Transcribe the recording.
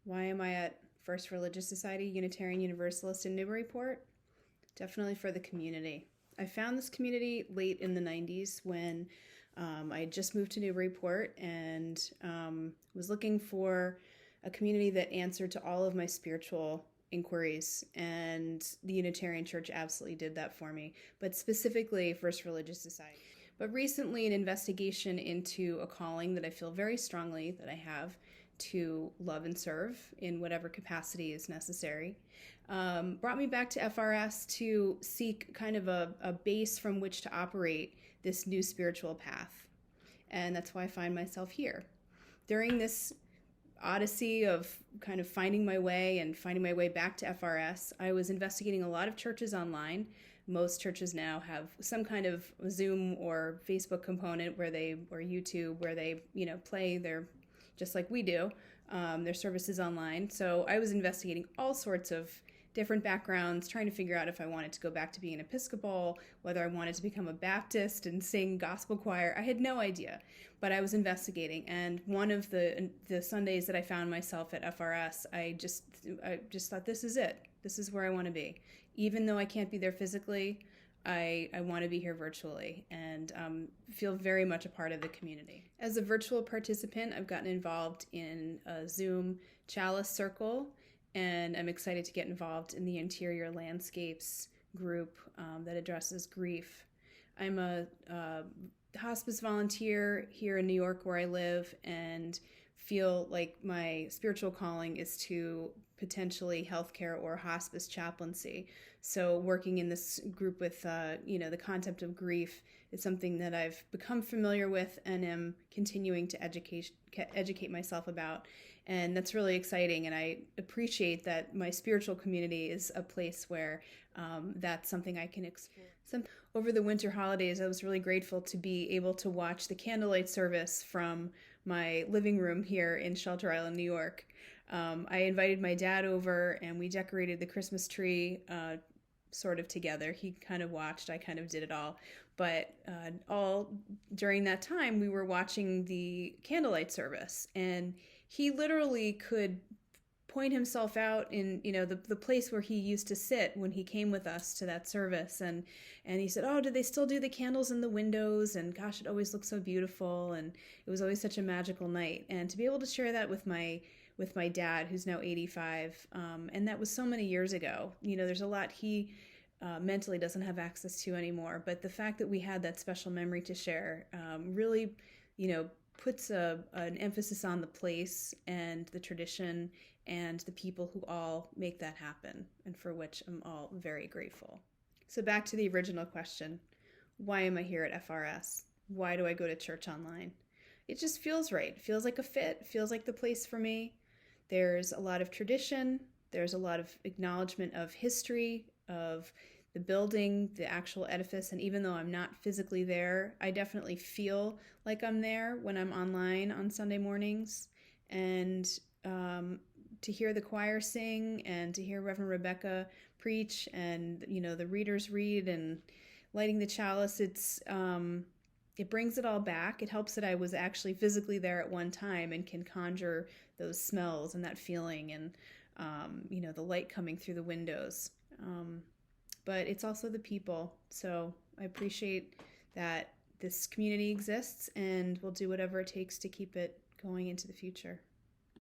Why am I at First Religious Society Unitarian Universalist in Newburyport? Definitely for the community. I found this community late in the 90s when I had just moved to Newburyport and was looking for a community that answered to all of my spiritual inquiries, and the Unitarian Church absolutely did that for me, but specifically First Religious Society. But recently, an investigation into a calling that I feel very strongly that I have to love and serve in whatever capacity is necessary brought me back to FRS to seek kind of a base from which to operate this new spiritual path. And that's why I find myself here. During this odyssey of kind of finding my way and finding my way back to FRS, I was investigating a lot of churches online. Most churches now have some kind of Zoom or Facebook component or YouTube where they, play their, just like we do, their services online. So I was investigating all sorts of different backgrounds, trying to figure out if I wanted to go back to being an Episcopal, whether I wanted to become a Baptist and sing gospel choir. I had no idea, but I was investigating. And one of the Sundays that I found myself at FRS, I just thought, this is it. This is where I want to be. Even though I can't be there physically, I want to be here virtually and feel very much a part of the community. As a virtual participant, I've gotten involved in a Zoom chalice circle, and I'm excited to get involved in the Interior Landscapes group that addresses grief. I'm a hospice volunteer here in New York where I live, and feel like my spiritual calling is to potentially healthcare or hospice chaplaincy. So working in this group with, the concept of grief is something that I've become familiar with and am continuing to educate myself about. And that's really exciting. And I appreciate that my spiritual community is a place where that's something I can explore. Over the winter holidays, I was really grateful to be able to watch the candlelight service from my living room here in Shelter Island, New York. I invited my dad over and we decorated the Christmas tree sort of together. He kind of watched, I kind of did it all. But all during that time, we were watching the candlelight service, and he literally could point himself out in, the place where he used to sit when he came with us to that service. And he said, oh, do they still do the candles in the windows? And gosh, it always looks so beautiful. And it was always such a magical night. And to be able to share that with my dad, who's now 85, and that was so many years ago. There's a lot he mentally doesn't have access to anymore. But the fact that we had that special memory to share really, puts an emphasis on the place and the tradition and the people who all make that happen, and for which I'm all very grateful. So back to the original question, why am I here at FRS? Why do I go to church online? It just feels right. It feels like a fit. It feels like the place for me. There's a lot of tradition. There's a lot of acknowledgement of history, of the building, the actual edifice, and even though I'm not physically there, I definitely feel like I'm there when I'm online on Sunday mornings. And to hear the choir sing and to hear Reverend Rebecca preach and, the readers read and lighting the chalice, it brings it all back. It helps that I was actually physically there at one time and can conjure those smells and that feeling and, the light coming through the windows. But it's also the people. So I appreciate that this community exists, and we'll do whatever it takes to keep it going into the future.